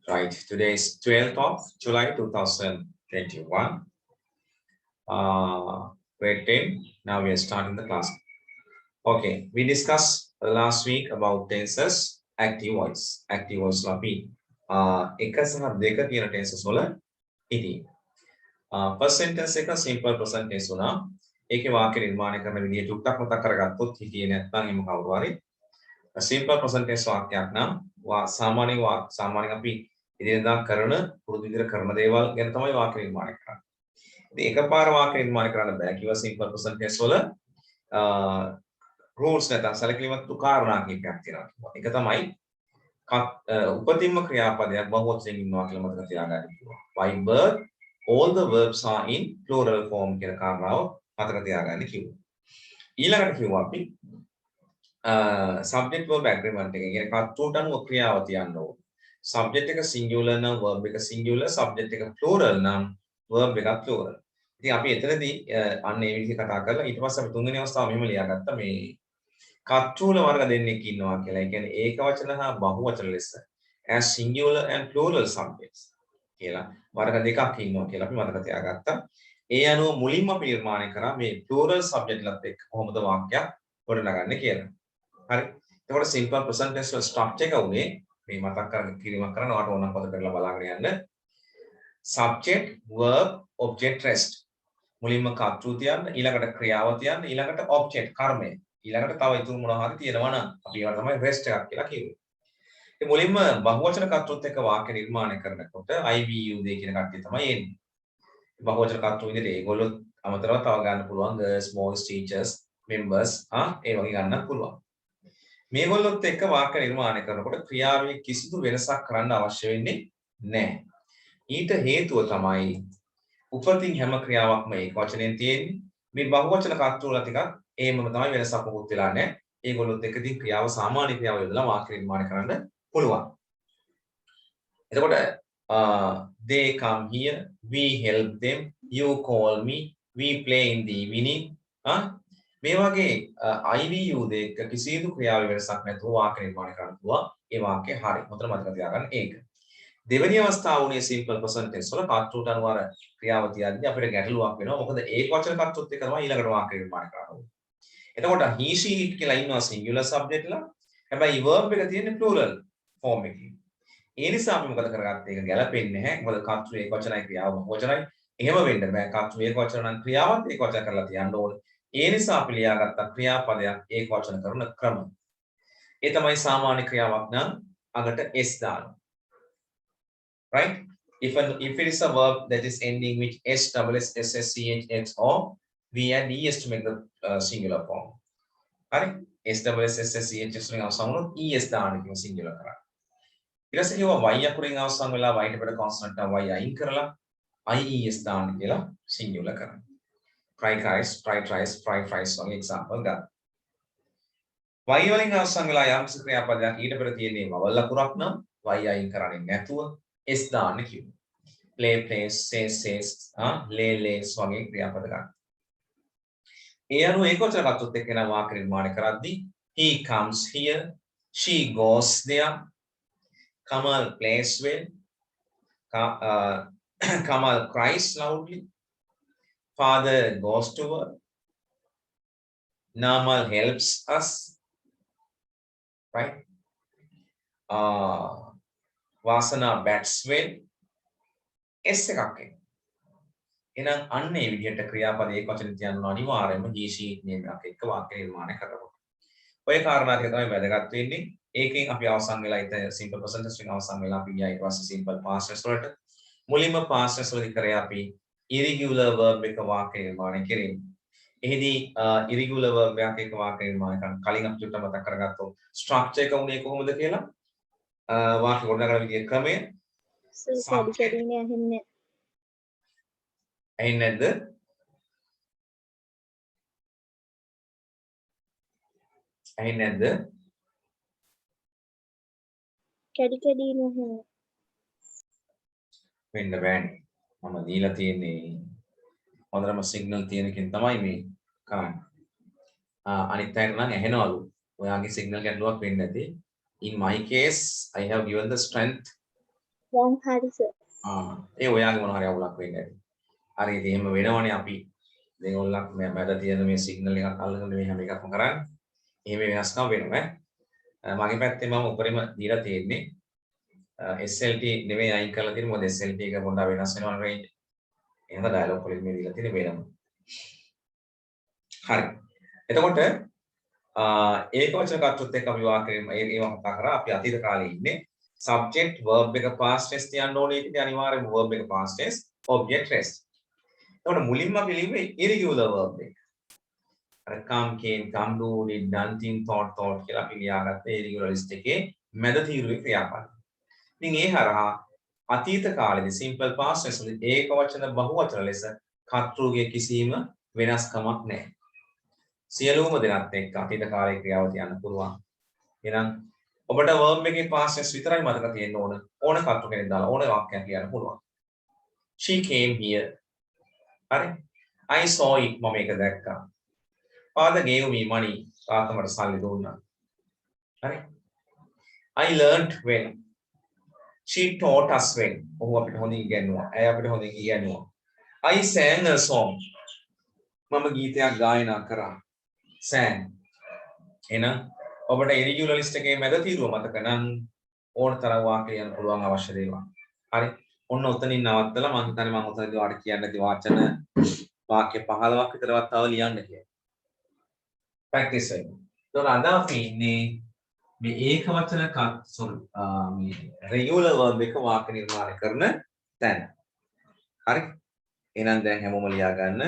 Right, today is 12th of July 2021. Grade 10. Now we are starting the class. Okay, we discussed last week about tenses, active voice. Active voice lapi. එක සහ දෙක කියන tenses වල ඉදී. First sentence එක simple present tense උනා. ඒකේ වාක්‍ය නිර්මාණය කරන විදිය ටුක්ටක් මතක් කරගත්තොත් හිතියේ නැත්නම් එහෙම කවුරු හරි simple present tense වාක්‍යයක් නම් සාමාන්‍යයෙන් අපි ඉදිරියදා කරන පුරුදු විදිහට කරන දේවල් ගැන තමයි වාක්‍ය නිර්මාණය කරන්නේ. ඉතින් එකපාර වාක්‍ය නිර්මාණය කරන්න බෑ. කිව්වා simple present tense වල rules නැත්නම් සැලකිලිමත් කාරණා කීපයක් තියෙනවා. එක තමයි උපතින්ම ක්‍රියාපදයක් බහුවචනයෙන් ඉන්නවා කියලා මතක තියාගන්න කිව්වා. By birth all the verbs are in plural form කියලා කාරණාව මතක තියාගන්න කිව්වා. ඊළඟට කිව්වා අපි subject verb agreement එක. කියන්නේ කර්තෘට අනුව ක්‍රියාව තියන්න ඕන. subject එක singular නම් verb එක singular, subject එක plural නම් verb එක plural. ඉතින් අපි එතනදී අන්න ඒ විදිහට කතා කරලා ඊට පස්සේ අපි තුන්වෙනි අවස්ථාව මෙහෙම ලියාගත්තා මේ කර්තෘල වර්ග දෙන්නෙක් ඉන්නවා කියලා. ඒ කියන්නේ ඒක වචන හා බහු වචන ලෙස as singular and plural subjects කියලා වර්ග දෙකක් ඉන්නවා කියලා අපි මතක තියාගත්තා. ඒ අනුව මුලින්ම අපි නිර්මාණය කරා මේ plural subject ලත් එක්ක කොහොමද වාක්‍යයක් ගොඩනගන්නේ කියලා. හරි. එතකොට simple present tense වල structure එක උනේ මේ මතක් කරගෙන කිරීමක් කරන ඔයාලට ඕනනම් පොත කරලා බලාගෙන යන්න. subject, verb, object, rest. මුලින්ම කර්තෘ තියන්න, ඊළඟට ක්‍රියාව තියන්න, ඊළඟට object කර්මය. ඊළඟට තව ඉතුරු මොනවා හරි තියෙනවා නම් අපි ඒවට තමයි rest එකක් කියලා කියන්නේ. ඉතින් මුලින්ම බහුවචන කර්තෘත් එක්ක වාක්‍ය නිර්මාණය කරනකොට IVU දෙය කියන කට්ටිය තමයි එන්නේ. බහුවචන කර්තෘ විදිහට ඒගොල්ලෝ අමතරව තව ගන්න පුළුවන් girls, boys, teachers, members ඒ වගේ ගන්නත් පුළුවන්. මේගොල්ලොත් එක්ක වාක්‍ය නිර්මාණය කරනකොට ක්‍රියාවේ කිසිදු වෙනසක් කරන්න අවශ්‍ය වෙන්නේ නැහැ. ඊට හේතුව තමයි උපතින් හැම ක්‍රියාවක්ම ඒක වචනෙන් තියෙන්නේ. මේ බහුවචන කර්තෘල ටිකක් එහෙමම තමයි වෙනසක් මොකුත් වෙලා නැහැ. ඒගොල්ලොත් එක්ක ඉතින් ක්‍රියාව සාමාන්‍ය ක්‍රියාව යොදලා වාක්‍ය නිර්මාණය කරන්න පුළුවන්. එතකොට they come here, we help them, you call me, we play in the evening. මේ වගේ IVU දෙක කිසිදු ක්‍රියාවේ වෙනසක් නැතුව වාක්‍ය නිර්මාණය කරන්න පුළුවන්. ඒ වාක්‍ය හරි. හොඳට මතක තියාගන්න ඒක. දෙවෙනි අවස්ථාව උනේ simple present tense වල කර්තෘට අනුව අර ක්‍රියාව තියද්දී අපිට ගැටලුවක් වෙනවා. මොකද ඒක වචන කර්තෘත් එක්ක තමයි ඊළඟට වාක්‍ය නිර්මාණය කරන්න ඕනේ. එතකොට he she it කියලා ඉන්නවා singular subject ලා. හැබැයි verb එක තියෙන්නේ plural form එකේ. ඒ නිසා අපි මොකද කරගත්තේ? ඒක ගැලපෙන්නේ නැහැ. මොකද කර්තෘ ඒක වචනයි ක්‍රියාව වචනයි. එහෙම වෙන්න බෑ. කර්තෘ ඒක වචන නම් ක්‍රියාවත් ඒක වචන කරලා තියන්න ඕනේ. ඒ නිසා අපි ලියාගත්ත ක්‍රියාපදයක් ඒක වචන කරන ක්‍රම. ඒ තමයි සාමාන්‍ය ක්‍රියාවක් නම් අගට s දානවා. Right? If it is a verb that is ending with s, double s, ss, ch, x, or we add es to make the singular form. Right? s, double s, ss, ch, x වලින් අවසන් වුණොත් es දාන්න කියන singular කරා. ඊට පස්සේ කියවා y අකුරින් අවසන් වෙලා y ට පෙර consonant y අයින් කරලා ies දාන්න කියලා singular කරා. Try guys, tries, fries වගේ example ගන්න. y වලින් අවසන් වෙලා යම් ක්‍රියාපදයක් ඊට පෙර තියෙන්නේ vowel අකුරක් නම් y අයින් කරන්නේ නැතුව s දාන්න කිව්වා. play, plays, says, lays වගේ ක්‍රියාපද ගන්න. ඒ අනුව ඒක වචන කර්තෘත් එක්ක යන වාක්‍ය නිර්මාණය කරද්දී he comes here, she goes there, Kamal plays well, Kamal cries loudly, father goes to work, Namal helps us, right? Vasana bats well. S එකක් එන්නේ. එහෙනම් අන්න ඒ විදිහට ක්‍රියාපද ඒක වචන තියන්න අනිවාර්යයෙන්ම he she it name එකක් එක්ක වාක්‍ය නිර්මාණය කරනවා. ඔය කාරණා ටික තමයි වැදගත් වෙන්නේ. ඒකෙන් අපි අවසන් වෙලා ඉතින් simple present tense එකෙන් අවසන් වෙලා අපි ගියා ඊට පස්සේ simple past tense වලට. මුලින්ම past tense වලදී කරේ අපි irregular verb එක වාක්‍ය නිර්මාණය කිරීම. එහිදී irregular verb එකක් එක්ක වාක්‍ය නිර්මාණය කරන කලින් අපි චුට්ටක් මතක් කරගත්තොත් structure එක උනේ කොහොමද කියලා වාක්‍ය ගොඩනගන විදිය ක්‍රමය සැඩිකඩිනේ ඇහෙන්නේ ඇහෙන්නේ නැද්ද? ඇහෙන්නේ නැද්ද? කැඩිකඩිනේ ඇහෙන්නේ වෙන්න බෑනේ. මම දීලා තියෙන්නේ හොඳටම සිග්නල් තියෙනකින් තමයි මේ කරන්නේ. අනිත් අයට නම් ඇහෙනවලු. ඔයාගේ සිග්නල් ගැටලුවක් වෙන්නේ නැති. In my case, I have given the strength දැන් හරි සර්. ඒ ඔයාගේ මොන හරි අවුලක් වෙන්නේ නැති. හරි ඉතින් එහෙම වෙනවනේ අපි දැන් ඔයගොල්ලන් මැද තියෙන මේ සිග්නල් එකක් අල්ලගෙන මේ හැම එකක්ම කරන්නේ. එහෙම වෙනස්කම් වෙනවා ඈ. මගේ පැත්තේ මම උඩරිම දීලා තියෙන්නේ SLT නෙවෙයි අයින් කරලා තියෙන්නේ මොකද SLT එක පොඩ්ඩක් වෙනස් වෙනවා රේන්ජ්. එහෙම ඩයලොග් වලින් මේ දීලා තියෙන්නේ වෙනම. හරි. එතකොට ඒක වචන කර්තෘත් එක්ක අපි වාක්‍යෙම ඒව කතා කරා අපි අතීත කාලේ ඉන්නේ subject verb එක past tense තියන්න ඕනේ ඉතින් අනිවාර්යයෙන්ම verb එක past tense object rest. එතකොට මුලින්ම අපි ලිව්වේ irregular verb එක. අර come came come do did done think thought කියලා අපි ලියාගත්තේ irregular list එකේ මැද තීරුවේ ක්‍රියාපද. ඉතින් ඒ හරහා අතීත කාලේදී simple past tense වල ඒක වචන බහු වචන ලෙස කර්තෘගේ කිසිම වෙනස්කමක් නැහැ. සියලුම දෙනාත් එක්ක අතීත කාලේ ක්‍රියාව තියන්න පුළුවන්. එහෙනම් ඔබට verb එකේ past tense විතරයි මතක තියෙන්න ඕන කර්තෘ කෙනෙක් දාලා ඕන වාක්‍යයක් කියන්න පුළුවන්. She came here. හරි. I saw it මම ඒක දැක්කා. Father gave me money. තාත්තා මට සල්ලි දුන්නා. හරි. I learnt when. She taught us when. ඔහු අපිට හොඳින් ඉගෙනුවා. ඇය අපිට හොඳින් ඉගෙනුවා. I sang a song. මම ගීතයක් ගායනා කරා. sang. එහෙනම් ඔබට irregular list එකේ මැද තීරුව මතක නම් ඕන තරම් වාක්‍ය ලියන්න පුළුවන් අවශ්‍ය දේවල්. හරි. ඔන්න ඔතනින් නවත්තලා මම හිතන්නේ මම ඔතනදී ඔයාලට කියන්න ඇති වචන වාක්‍ය 15ක් විතරවත් තව ලියන්න කියලා. ප්‍රැක්ටිස් වෙන්න. ඒතකොට අද අපි ඉන්නේ මේ ඒක වචන මේ රෙගියුලර් verb එක වාක්‍ය නිර්මාණය කරන තැන. හරි. එහෙනම් දැන් හැමෝම ලියා ගන්න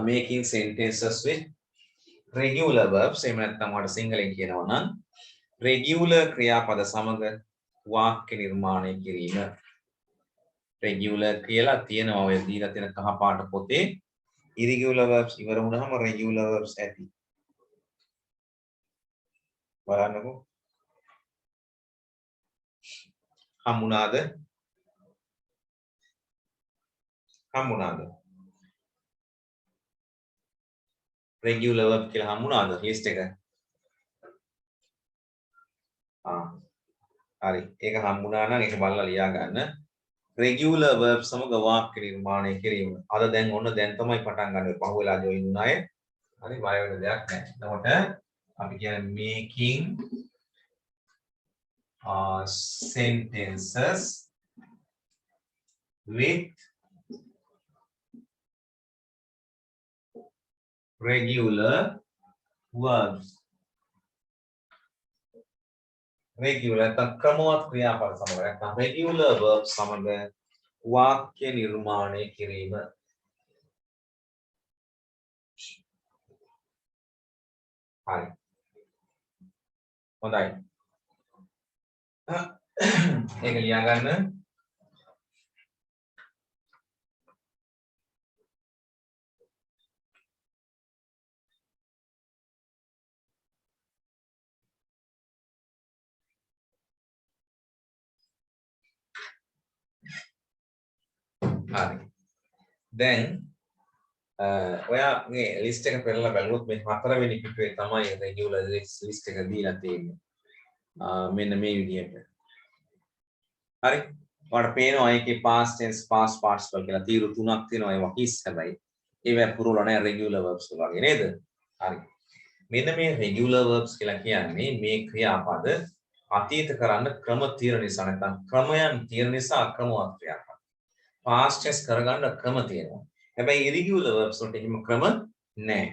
making sentences with regular verbs එහෙම නැත්නම් ඔයාලට සිංහලෙන් කියනවා නම් regular ක්‍රියාපද සමග වාක්‍ය නිර්මාණය කිරීම. regular කියලා තියෙනවා ඔය දීලා තියෙන කහ පාට පොතේ irregular verbs ඉවර වුණාම regular verbs ඇති. බලන්නකෝ. හම්බුණාද? හම්බුණාද? regular verb කියලා හම්බුණාද list එක? හරි. ඒක හම්බුණා නම් ඒක බලලා ලියා ගන්න. regular verb සමග වාක්‍ය නිර්මාණය කිරීම. අද දැන් ඔන්න දැන් තමයි පටන් ගන්න. පහුවෙලා join වුණ අය. හරි බය වෙන දෙයක් නැහැ. එතකොට අපි කියන්නේ making sentences with regular verbs. regular ක්‍රමවත් ක්‍රියාපද සමග නැත්නම් regular verbs සමග වාක්‍ය නිර්මාණය කිරීම. හරි. හොඳයි. ඒක ලියා ගන්න. හරි. දැන් ඔයා මේ ලිස්ට් එක පෙරලා බලුවොත් මේ හතරවෙනි පිටුවේ තමයි රෙගියුලර් ලිස්ට් එක දීලා තියෙන්නේ. මෙන්න මේ විදිහට. හරි. ඔයාලට පේනවා ඒකේ past tense past participle කියලා තීරු තුනක් තියෙනවා ඒවා කිස් හැබැයි ඒවා පුරවලා නැහැ regular verbs වගේ නේද? හරි. මෙන්න මේ regular verbs කියලා කියන්නේ මේ ක්‍රියාපද අතීත කරන්න ක්‍රම තියෙන නිසා නැත්නම් ක්‍රමයන් තියෙන නිසා ක්‍රමවත් ක්‍රියාපද. past tense කරගන්න ක්‍රම තියෙනවා. හැබැයි irregular verbs වලට එහෙම ක්‍රම නැහැ.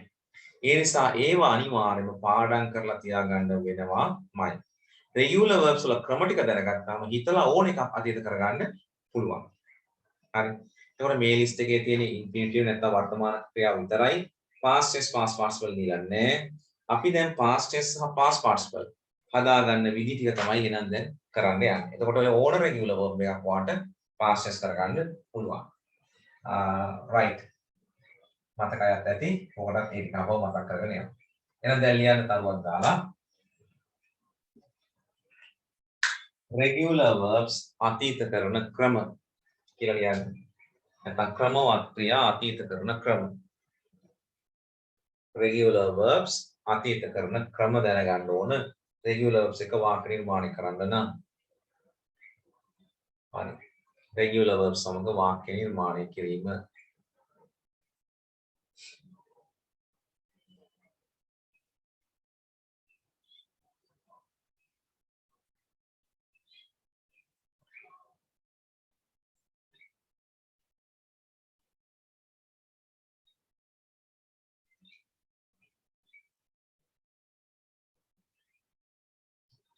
ඒ නිසා ඒවා අනිවාර්යයෙන්ම පාඩම් කරලා තියාගන්න වෙනවාමයි. regular verbs වල ක්‍රම ටික දැනගත්තාම හිතලා ඕන එකක් අතීත කරගන්න පුළුවන්. හරි. එතකොට මේ ලිස්ට් එකේ තියෙන infinitive නැත්නම් වර්තමාන ක්‍රියාව විතරයි past tense past participle දීලා නැහැ. අපි දැන් past tense සහ past participle හදාගන්න විදි ටික තමයි එහෙනම් දැන් කරන්න යන්නේ. එතකොට ඔය ඕන regular verb එකක් වාට past tense කරගන්න පුළුවන්. right. මතකයත් ඇති. ඔකටත් ඒක නම මතක් කරගෙන යන්න. එහෙනම් දැන් ලියන්න තරුවක් දාලා regular verbs අතීත කරන ක්‍රම කියලා ලියන්න. නැත්නම් ක්‍රමවත් ක්‍රියා අතීත කරන ක්‍රම. regular verbs අතීත කරන ක්‍රම දැනගන්න ඕන. regular verbs එක වාක්‍ය නිර්මාණය කරන්න නම් හරි. regular verbs සමග වාක්‍ය නිර්මාණය කිරීම.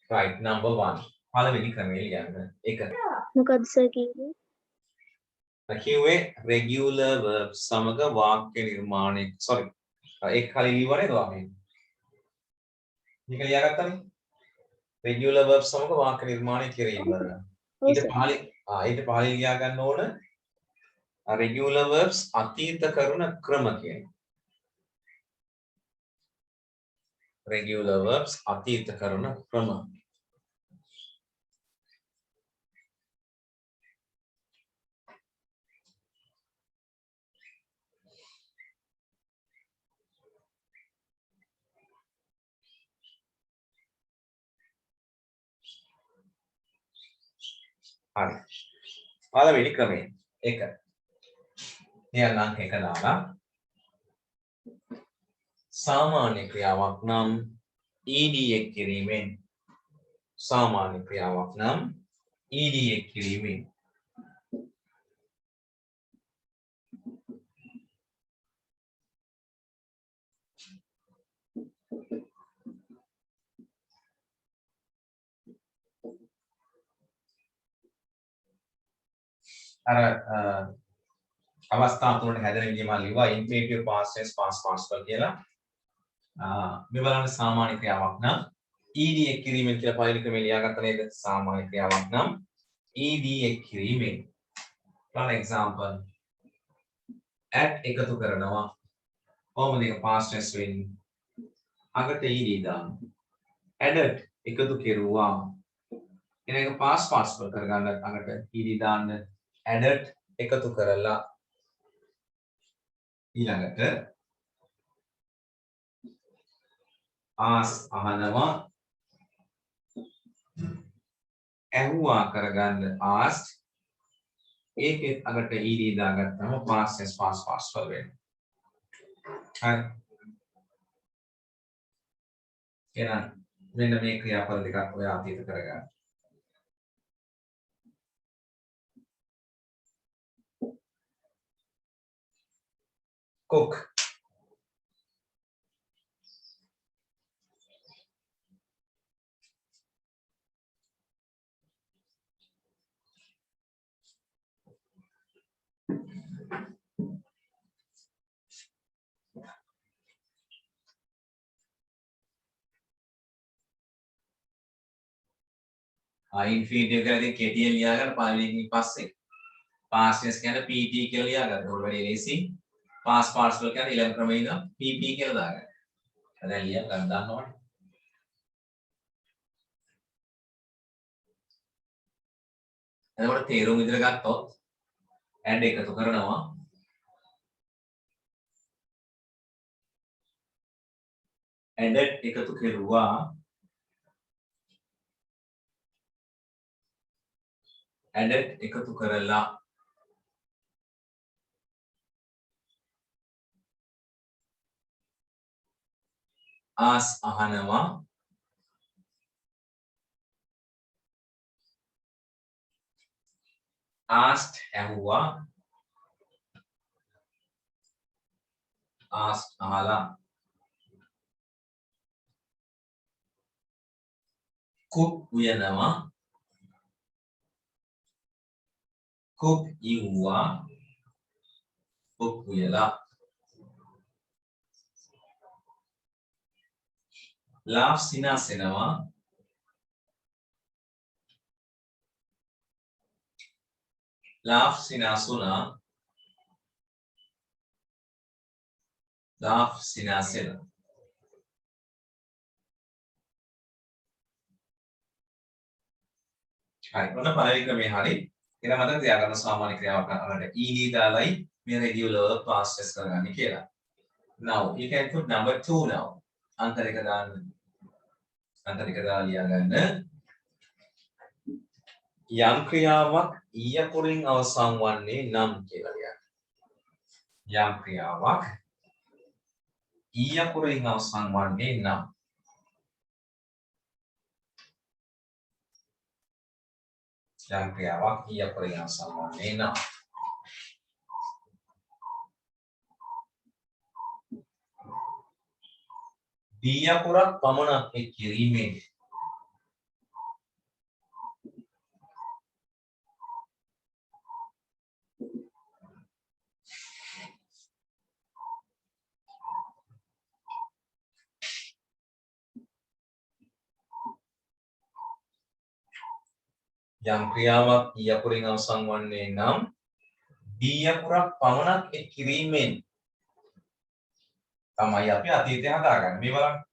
right, number 1. පළවෙනි ක්‍රමය ලියන්න. 1. මොකක්ද සර් කිව්වේ? කිව්වේ regular verbs සමග වාක්‍ය නිර්මාණය. sorry. ඒක කලින් ලියවනේ ඔයාලා. මේක ලියාගත්තනේ. regular verbs සමග වාක්‍ය නිර්මාණය කිරීම. ඊට පහලින් ලියා ගන්න ඕන regular verbs අතීත කරන ක්‍රම කියන්නේ. regular verbs අතීත කරන ක්‍රම. හරි. පළවෙනි ක්‍රමය 1. ලියන්න එක දාලා සාමාන්‍ය ක්‍රියාවක් නම් ed එක් කිරීමෙන් සාමාන්‍ය ක්‍රියාවක් නම් ed එක් කිරීමෙන් අර අවස්ථා තුනට හැදෙන විදිහ මම ලිව්වා infinitive past tense past participle කියලා. මේ බලන්න සාමාන්‍ය ක්‍රියාවක් නම් ed එක් කිරීමෙන් කියලා පළවෙනි ක්‍රමය ලියාගත්ත නේද? සාමාන්‍ය ක්‍රියාවක් නම් ed එක් කිරීමෙන්. for example at එකතු කරනවා. කොහොමද ඒක past tense වෙන්නේ? අගට ed දාන්න. added එකතු කෙරුවා. එන එක past participle කරගන්න අගට ed දාන්න. added එකතු කරලා ඊළඟට ask අහනවා ඇහුවා කරගන්න asked ඒකෙත් අගට ed දාගත්තම past tense past participle වෙනවා. හරි. එහෙනම් මෙන්න මේ ක්‍රියාපද දෙකක් ඔය අතීත කරගන්න. cook infinitive කියලා ඉතින් කෙටියෙන් ලියාගන්න පළවෙනි පස්සේ past tense කියන්නේ pt කියලා ලියාගන්න. ඒක වැඩි ලේසි. past participle කියන්නේ ඊළඟ ක්‍රමයේ ඉඳන් pp කියලා දාගන්න. දැන් ලියා ගන්න දන්නවනේ. එතකොට තේරුම් විදිහට ගත්තොත් add එකතු කරනවා. added එකතු කෙරුවා. added එකතු කරලා ask අහනවා asked ඇහුවා asked අහලා cook උයනවා cook ඉව්වා cook උයලා laugh සිනාසෙනවා laugh සිනාසුනා laugh සිනාසෙනවා හරි ඔන්න පළවෙනි ක්‍රමයේ හරි එහෙනම් මතක තියාගන්න සාමාන්‍ය ක්‍රියාවක් අරගෙන ed දාලයි මේ regular past tense කරගන්නේ කියලා. Now you can put number 2 now. අන්තර එක දාන්න. අන්තර එක දාලා ලියා ගන්න. යම් ක්‍රියාවක් ඊයකුරින් අවසන් වන්නේ නම් කියලා ලියන්න. යම් ක්‍රියාවක් ඊයකුරින් අවසන් වන්නේ නම්. යම් ක්‍රියාවක් ඊයකුරින් අවසන් වන්නේ නම්. දීයකුරක් පමණක් එක් කිරීමෙන් යම් ක්‍රියාවක් ඊයකුරින් අවසන් වන්නේ නම් දීයකුරක් පමණක් එක් කිරීමෙන් තමයි අපි අතීතය හදාගන්නේ. මේ බලන්න.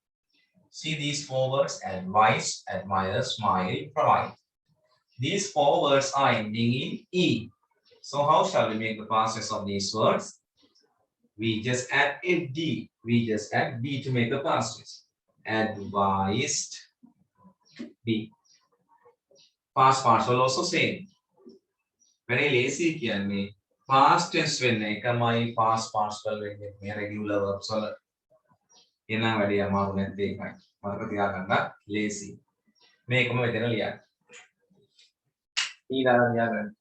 See these four words: advise, admire, smile, provide. These four words are ending in E. So how shall we make the past tense of these words? We just add a D. We just add D to make the past tense. Advised, D. Past parts will also same. When I lazy කියන්නේ past tense වෙන්නේ එකමයි past parts වල වෙන්නේ මේ regular verbs වල. එනවා වැඩි අමාරු නැද්ද ඒකයි. මතක තියාගන්න lazy. මේකම මෙතන ලියන්න. ඊළඟ ලියන්න.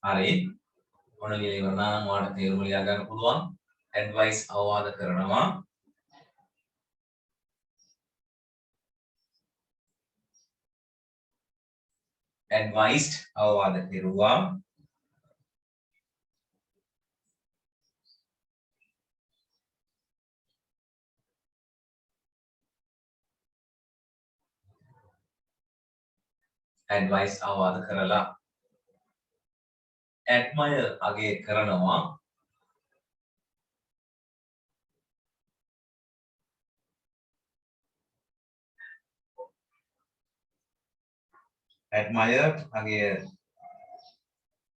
හරි. මොන ලියලා ඉවරනා නම් ඔයාලට තේරුම ලියා ගන්න පුළුවන්. advice අවවාද කරනවා. advised අවවාද කෙරුවා. advice අවවාද කරලා. admire අගය කරනවා. admire අගය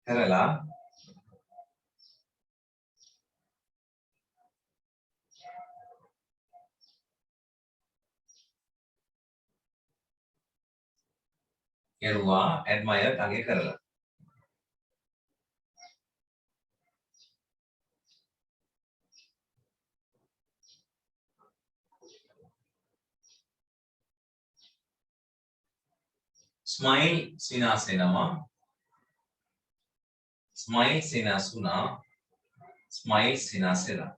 කරලා කෙරුවා admire අගය කරලා. smile සිනාසෙනවා. smile සිනාසුනා. smile සිනාසෙලා.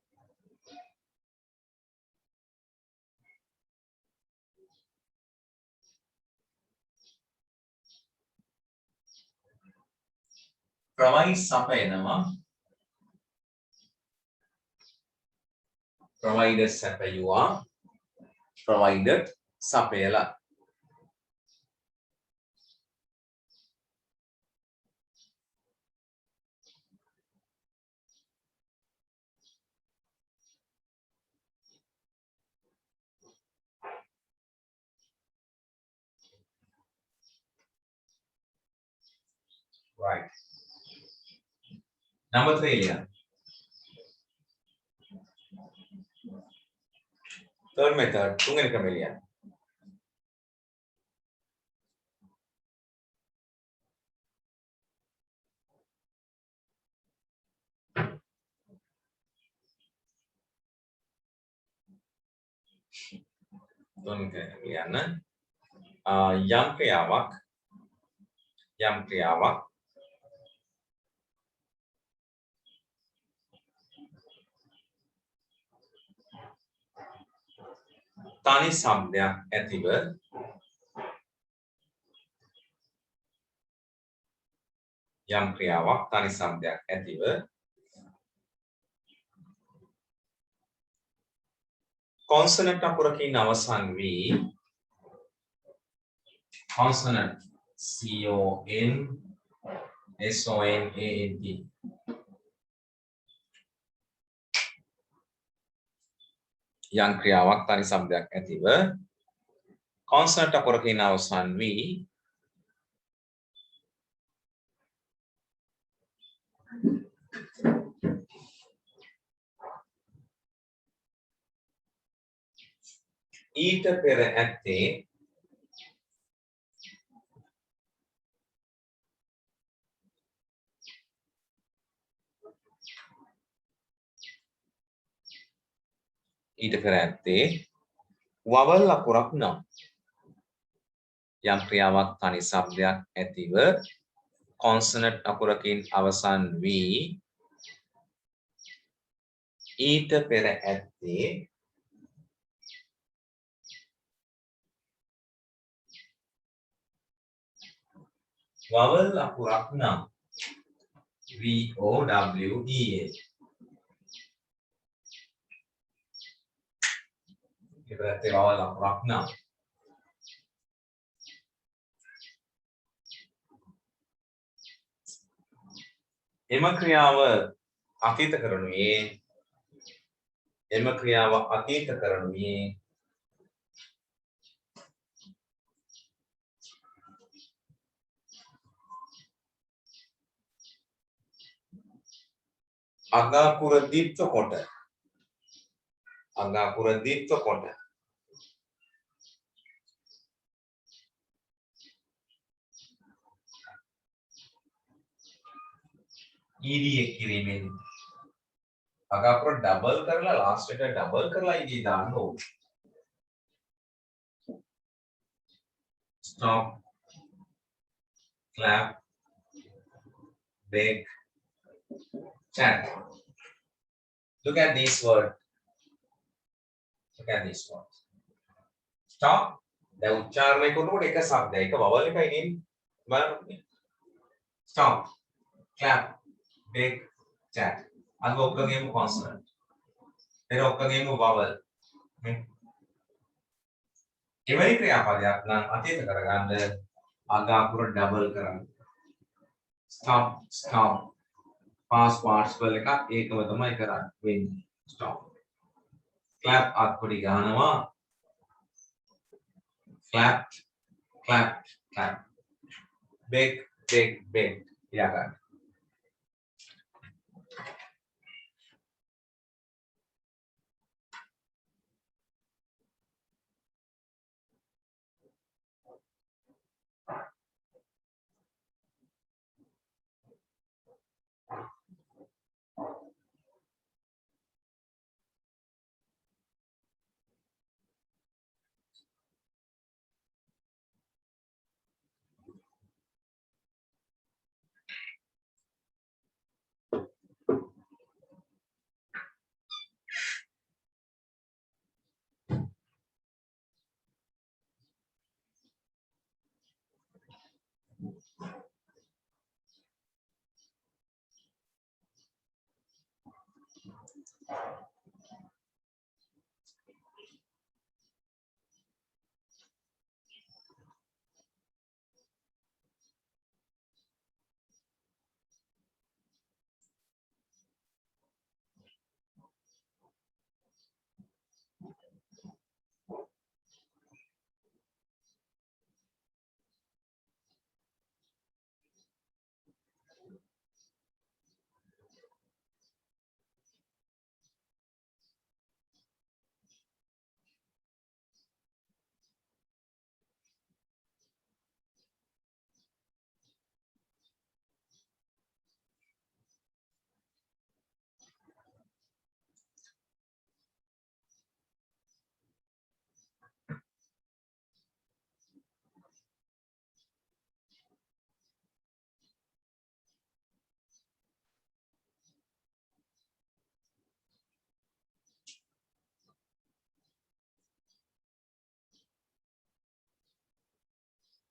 provide සපයනවා. provided සපයුවා. provided සපයලා. right Number 3 ලියන්න. Third method තුන්වෙනි ක්‍රමය ලියන්න. තුන්වෙනි ක්‍රමය ලියන්න. යම් ක්‍රියාවක් තනි શબ્දයක් ඇතිව consonant අකුරකින් අවසන් වී consonant CONSONANT යම් ක්‍රියාවක් තනි શબ્දයක් ඇතිව consonant අකුරකින් අවසන් වී ඊට පෙර ඇත්තේ වවල් අකුරක් නම් යම් ක්‍රියාවක් තනි શબ્දයක් ඇතිව consonant අකුරකින් අවසන් වී ඊට පෙර ඇත්තේ vowel අකුරක් නම් VOWEL ඉබරත්තේ vowel අකුරක් නම් එම ක්‍රියාව අතීත කරනුයේ අගාකුර දීප්ත කොට ed කිරීමෙන් අගාකුර ඩබල් කරලා ලාස්ට් එකට ඩබල් කරලා ed දාන්න ඕනේ. stop, clap, bake, chat. Look at this word. Stop. දැන් උච්චාරණය කරනකොට එක શબ્දයක් එක vowel එකයි නේ බලන්න. Stop, clap, bake, chat. අද ඔක්කොගේම consonant. පෙර ඔක්කොගේම vowel. එවැනි ක්‍රියාපදයක් නම් අතීත කරගන්න අගාකුර ඩබල් කරන්න. stop, past participle එකක් ඒකම තමයි වෙන්නේ. stop. clap අත්පොඩි ගන්නවා. clapped, bake, යා ගන්න.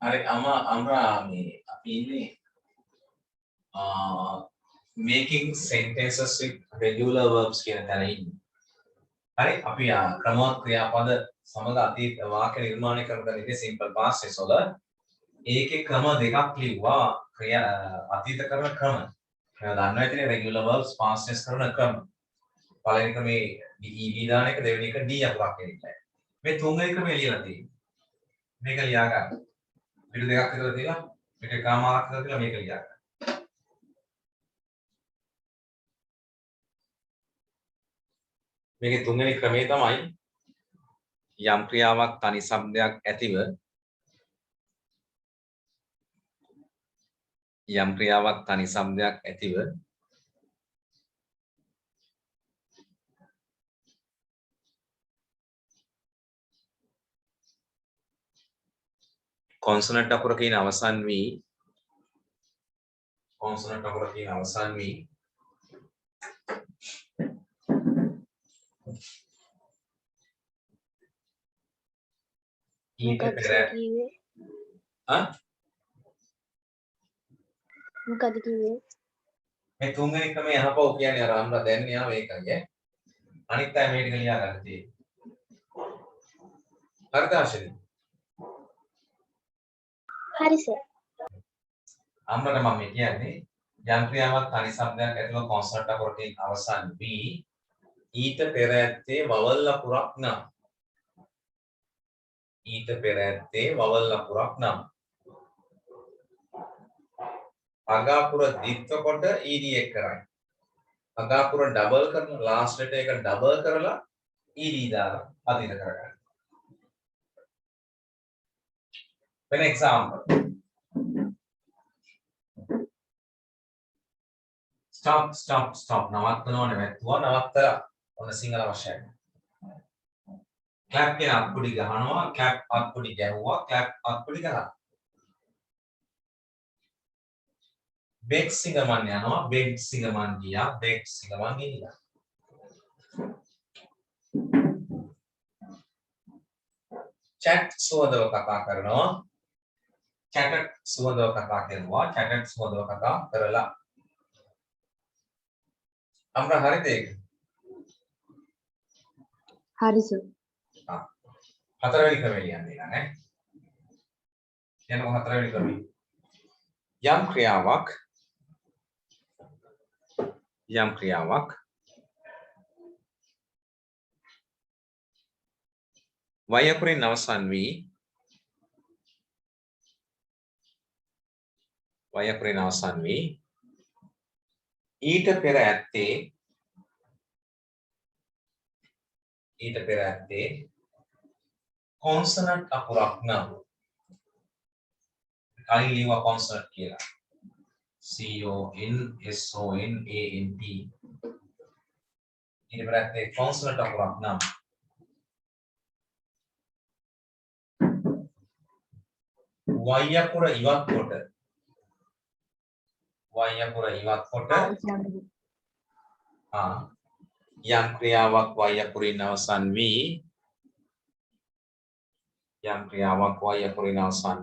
හරි අමරා මේ අපි ඉන්නේ making sentences with regular verbs කියන තැන ඉන්නේ. හරි අපි ක්‍රමවත් ක්‍රියාපද සමග අතීත වාක්‍ය නිර්මාණය කරන ඉන්නේ simple past tense වල ඒකේ ක්‍රම දෙකක් ලිව්වා අතීත කරන ක්‍රම. ඒවා දන්නවා ඉතින් regular verbs past tense කරන ක්‍රම. පළවෙනි ක්‍රමේ ed දාන එක දෙවෙනි එක d අකුරක් එන්නේ. මේ තුන්වෙනි ක්‍රමය ලියලා තියෙන්නේ. මේක ලියා ගන්න. පිටු දෙකක් විතර තියලා මේක එකමාරක් විතර තියලා මේක ලියා ගන්න. මේකේ තුන්වෙනි ක්‍රමය තමයි යම් ක්‍රියාවක් තනි શબ્දයක් ඇතිව යම් ක්‍රියාවක් තනි શબ્දයක් ඇතිව කොන්සනන්ට් අකුරකින් අවසන් වී ඊට පෙර මොකද කිව්වේ? මේ තුන්වෙනි ක්‍රමය අහපව කියන්නේ අර අම්ලා දැන් යා මේකයි ඈ. අනිත් අය මේ ටික ලියා ගන්න තියෙන්නේ. හරිද ආශිර්වාද? හරි සර්. අම්ලට මම කියන්නේ යම් ක්‍රියාවක් තනි શબ્දයක් ඇතුළු කොන්සනන්ට් අකුරකින් අවසන් වී ඊට පෙර ඇත්තේ වවල් අකුරක් නම් අගාපුර දිත්ව කොට ed එක කරයි. අගාපුර ඩබල් කරන ලාස්ට් ලෙටර් එක ඩබල් කරලා ed දාලා අදින කරගන්න. For example, stop නවත්තනවා නැවැත්තුවා නවත්තලා ඔන්න සිංහල වශයෙන්. clap කියන අත්පුඩි ගහනවා clap අත්පුඩි ගැහුවා clap අත්පුඩි ගහනවා. beg සිඟමන් යනවා beg සිඟමන් ගියා beg සිඟමන් ගිහිලා. chat සුවඳව කතා කරනවා chatted සුවඳව කතා කරනවා chatted සුවඳව කතා කරලා. අම්රා හරිද ඒක? හරි සර්. හතරවෙනි ක්‍රමය ලියන්නේ නේ. යනවා හතරවෙනි ක්‍රමය. යම් ක්‍රියාවක් y අකුරින් අවසන් වී ඊට පෙර ඇත්තේ කොන්සනන්ට් අකුරක් නම් කලින් ලියුවා කොන්සනන්ට් කියලා CONSONANT ඊට පෙර ඇත්තේ කොන්සනන්ට් අකුරක් නම් y අකුර ඉවත් කොට යම් ක්‍රියාවක් y අකුරින් අවසන්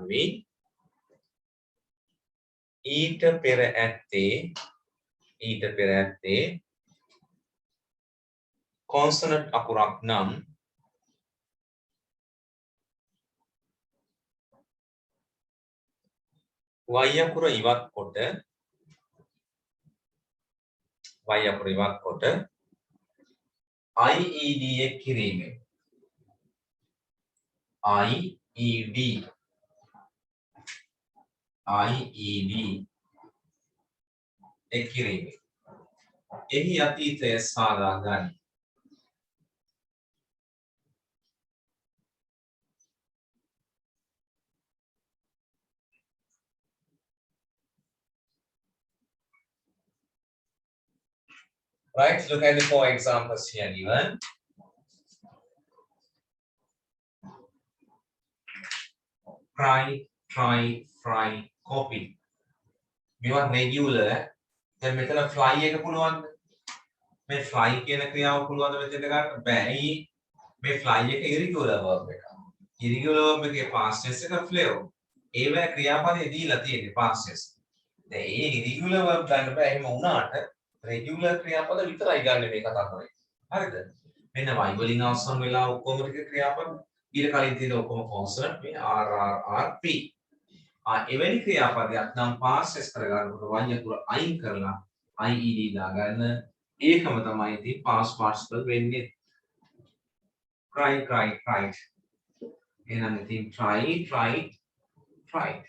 වී ඊට පෙර ඇත්තේ කොන්සනන්ට් අකුරක් නම් y අකුර ඉවත් කොට IED එක කිරීමෙන් IED එක කිරීමෙන් එහි අතීතය සාදා ගනී. Right, look at the 4 examples here given. Try, fry, copy. මේවා regular. දැන් මෙතන fly එක පුළුවන්ද? මේ fly කියන ක්‍රියාව පුළුවන්ද මෙතන ගන්න? බෑ. මේ fly එක irregular verb එක. Irregular verb එකේ past tense එක flew. ඒවැ ක්‍රියාපදයේ දීලා තියෙන්නේ past tense. දැන් ඒ irregular verb ගන්න බෑ එහෙම වුණාට regular ක්‍රියාපද විතරයි ගන්න මේ කතා කරන්නේ. හරිද? මෙන්න y වලින් අවසන් වෙලා ඔක්කොම ටික ක්‍රියාපද ඊට කලින් තියෙන ඔක්කොම consonant මේ r r r p. එවැනි ක්‍රියාපදයක් නම් past tense කරගන්නකොට y අකුර අයින් කරලා ied දාගන්න. ඒකම තමයි ඉතින් past participle වෙන්නේ. Cry, cry, cried. එහෙනම් ඉතින් try, tried, tried.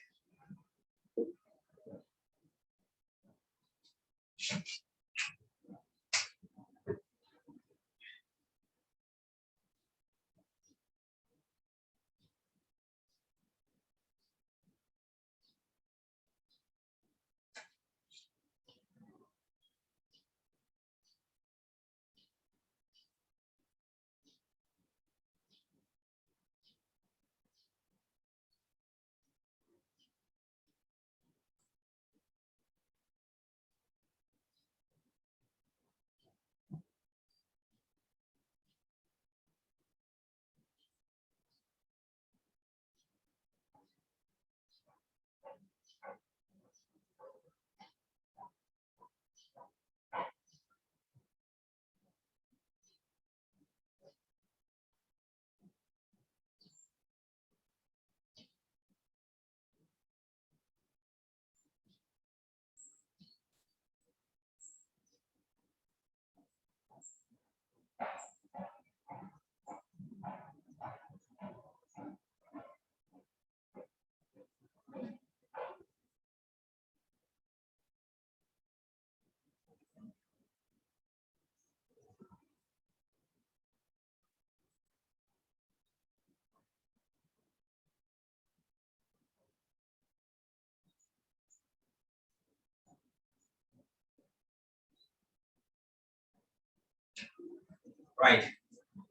Right.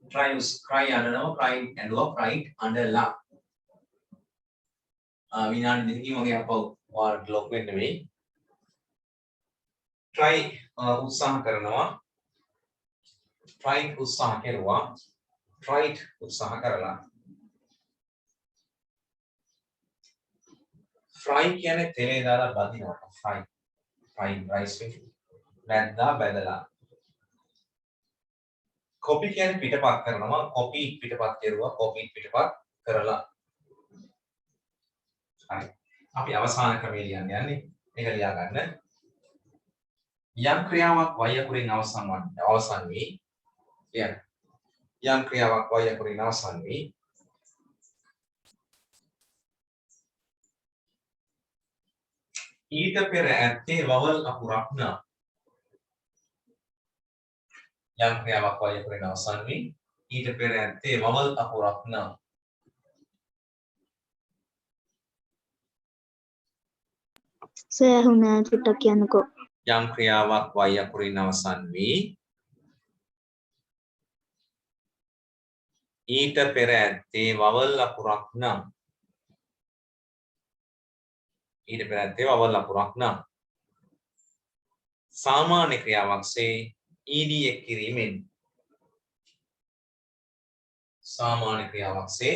Try cry under cried and cried under la. විනාඩි දෙකකින් වගේ අපව වාරට ලොක් වෙන්න වෙයි. try උත්සාහ කරනවා. tried උත්සාහ කෙරුවා. tried උත්සාහ කරලා. fry කියන්නේ තෙලේ දාලා බදිනවා. fry. fried rice with බැද්දා බැදලා. copy කියන්නේ පිටපත් කරනවා. copy පිටපත් කෙරුවා. copy පිටපත් කරලා. හරි. අපි අවසාන ක්‍රමයේ ලියන්න යන්නේ. මේක ලියා ගන්න. යම් ක්‍රියාවක් y අකුරින් අවසන් වී ලියන්න. යම් ක්‍රියාවක් y අකුරින් අවසන් වී ඊට පෙර ඇත්තේ vowel අකුරක් නම්. යම් ක්‍රියාවක් y අකුරින් අවසන් වී ඊට පෙර ඇත්තේ vowel අකුරක් නම්. සෑහුණා චුට්ටක් කියන්නකෝ. යම් ක්‍රියාවක් y අකුරින් අවසන් වී ඊට පෙර ඇත්තේ vowel අකුරක් නම්. ඊට පෙර ඇත්තේ vowel අකුරක් නම්. සාමාන්‍ය ක්‍රියාවක්සේ ed එක් කිරීමෙන්. සාමාන්‍ය ක්‍රියාවක්සේ